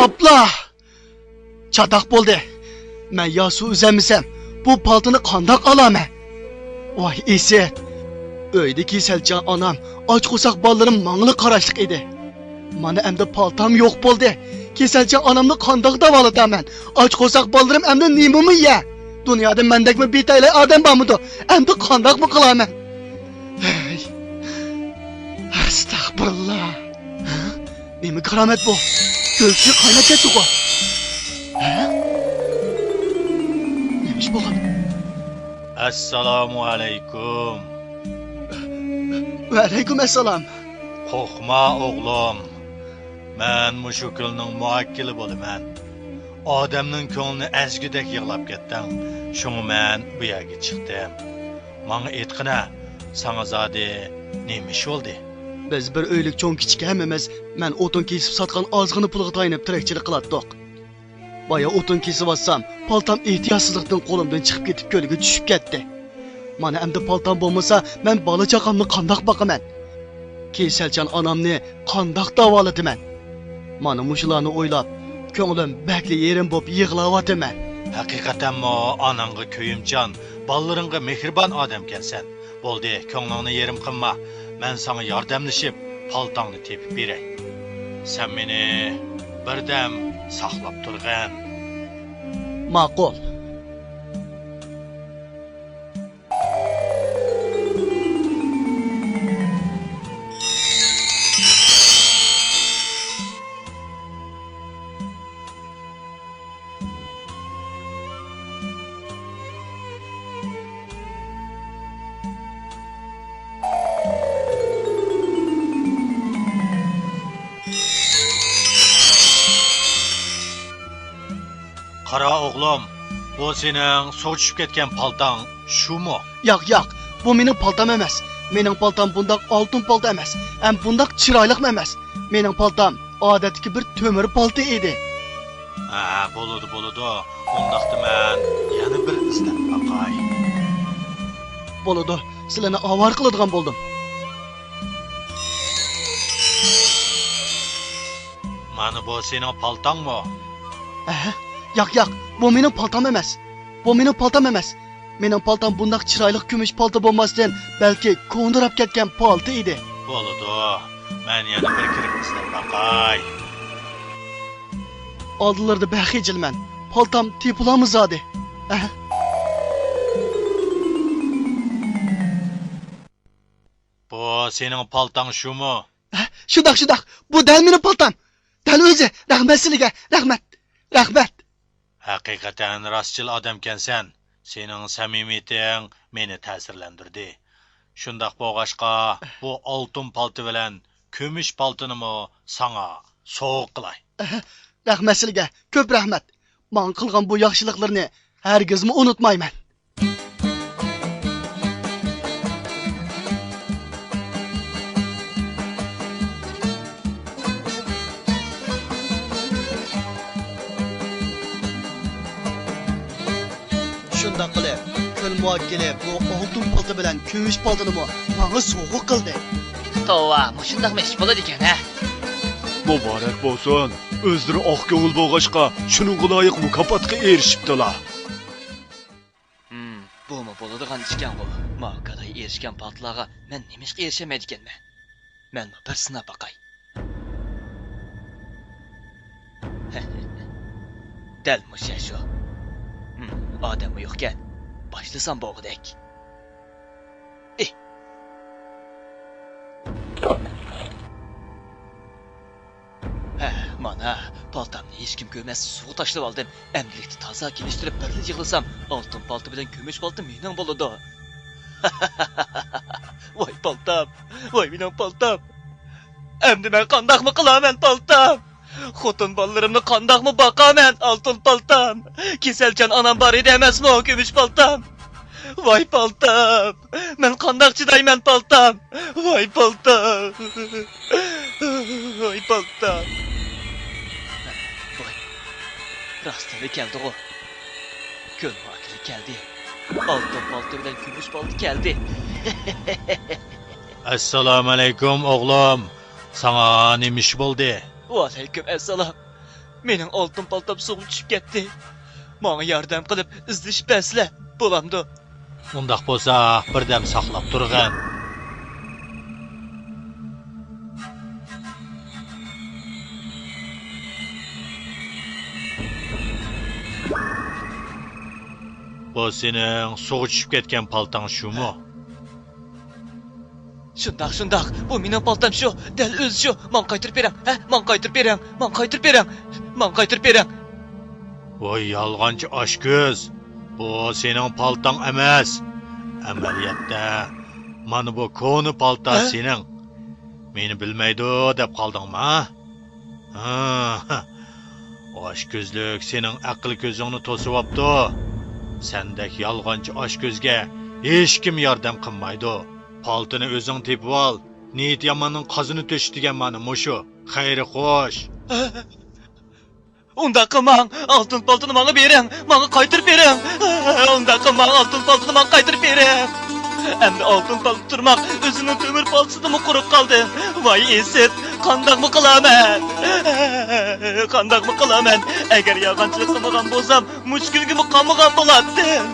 Qapla! Çataq bo'ldi. Men yosu uzamisam, bu paltini qandoq olaman? Voy Esat. Uyda Kesaljon onam, och qo'saq bolalarim mangli qarashliq edi. Mana endi paltam yo'q bo'ldi. Kesaljon onamni qandoq davolataman? Och qo'saq bolalarim endi nimami ya? Dunyoda mendekmi betaylay odam bormidi? Endi qandoqmi qilaman? Astag'firullah. Nima karamat bu? Ko'kchi qaynab ketdi-ku. Nemish bo'ladi? Assalomu alaykum. Va alaykum assalom. Qo'rqma o'g'lim. Men mushu kunning muakkili bo'laman. Odamning ko'nglini azgidek yig'lab ketdim. Shuni men bu yerga chiqdim. Menga aytqina, sana zodi nima ish bo'ldi? Biz bir uylik cho'ng kichik hammamiz men o'tin kesib sotgan ozg'ini pulga tayinib tirikchilik qilatdik. Boya o'tin kesib olsam, paltam ehtiyotsizlikdan qo'limdan chiqib ketib ko'lga tushib ketdi. Mana endi paltam bo'lmasa, men bola chaqamni qandoq boqaman? Kesaljon onamni qandoq davolataman? Mana mushularni o'ylab, ko'nglim bakli yerim bo'lib yig'layapman. Haqiqatanmi onangga ko'yimjon, bolalaringga mehribon odam kelsan. Bo'ldi, ko'nglingni yerim qilma. Men sana yordamlashib, paltangni tepib beray. Sen meni birdam saqlab turgan. Ma'qul. Qara o'g'lim, bu sening sochib ketgan paltang shumi? Yo'q, bu mening paltam emas. Mening paltam bundoq oltin palta emas. Ham bundoq chiroyli emas. Mening paltam odatdagi bir to'mir palta edi. Ha, bo'ladi. Undaqda men yana bir izlab baqay. Bo'ladi. Sizlarni avar qiladigan bo'ldim. Mana bu sening paltangmi? Yo'q, bu mening paltam emas. Mening paltam bundoq chiroyli kumush palta bo'lmasdan, balki ko'ndirab ketgan palta edi. Bo'ladi. Men yana bir kirib izlab baqay. Oldilarda baxijilman. Paltam tepulami zodi. Bu sening paltang shumi? Shundoq. Bu dal mening paltam. Dal o'zi. Rahmat sizlarga. Rahmat. Haqiqatan rostchil odamkansan. Sening samimiyating meni ta'sirlantirdi. Shundoq bo'lg'ashqa, bu oltin palti bilan kumush paltinimi sana sovg'a qilay. Rahmat sizlarga. Ko'p rahmat. Men qilgan bu yaxshiliklarni hargizmi unutmayman. Shundoq qilib, ko'l muakkili bu oltin palta bilan kumush paltini menga sovg'a qildi. Tova, shundaqmi ish bo'ladi ekan-a? Muborak bo'lsin. O'zlari oq ko'ngil bo'lg'achqa, shuning loyiq mukofotga erishibdilar. Bo'lma bo'ladigan ishkan-ku. Maqaday erishgan paltlarga men nima ishga erishamaydi ekanman? Men bir sinab baqay. Dal musha. Odam yo'qkan. Boshlasam bo'g'idek. Mana paltamni hech kim ko'rmas suvga tashlab oldim. Amdilikni toza kelishtirib birga yig'lasam, oltin palta bilan kumush palta mening bo'ladi. Voy paltam, voy mening paltam. Endi men qandoqmi qilaman paltam? Xotin bolalarimni qandoqmi boqaman oltin paltam? Kesaljon onam bor edi emasmi o kumush paltam? Voy paltam, men qandoq chidayman paltam? Voy paltam. Voy paltam. Voy. Rostini keldi-ku. Ko'l muakkili keldi. Oltin palta bilan kumush palta keldi. Assalomu alaykum o'g'lim. Sana nima ish bo'ldi? Va alaykum assalom. Mening oltin paltam suvga tushib ketdi. Menga yordam qilib izlash basla bo'lamdi. Undaq bo'lsa, birdam saqlab turg'in. Bu sening suvga tushib ketgan paltang shumi? Shundoq. Bu mening paltam shu. Dal o'zi shu. Men qaytirib berang. Ha, men qaytirib berang. Men qaytirib berang. Voy yolg'onchi oshko'z. Bu sening paltang emas. Amaliyotda mana bu koni palta sening. Meni bilmaydi deb qoldingmi? Ha? Oshko'zlik sening aql ko'zingni to'sib opti. Sendek yolg'onchi oshko'zga hech kim yordam qilmaydi. Paltini o'zing tepib ol. Niyat yomonning qozini to'sh degan mana mushu. Xayri xo'sh. Unda qilmang, oltin paltini menga berang, menga qaytirib berang. Unda qilmang, oltin paltini menga qaytirib berang. Endi oltin palto turmoq o'zining temir paltisidan quruq qoldi. Voy esit, qandoqmi qilaman? Qandoqmi qilaman? Agar yolg'onchilik qilmagan bo'lsam, mushkulga qolmagan bo'lardim.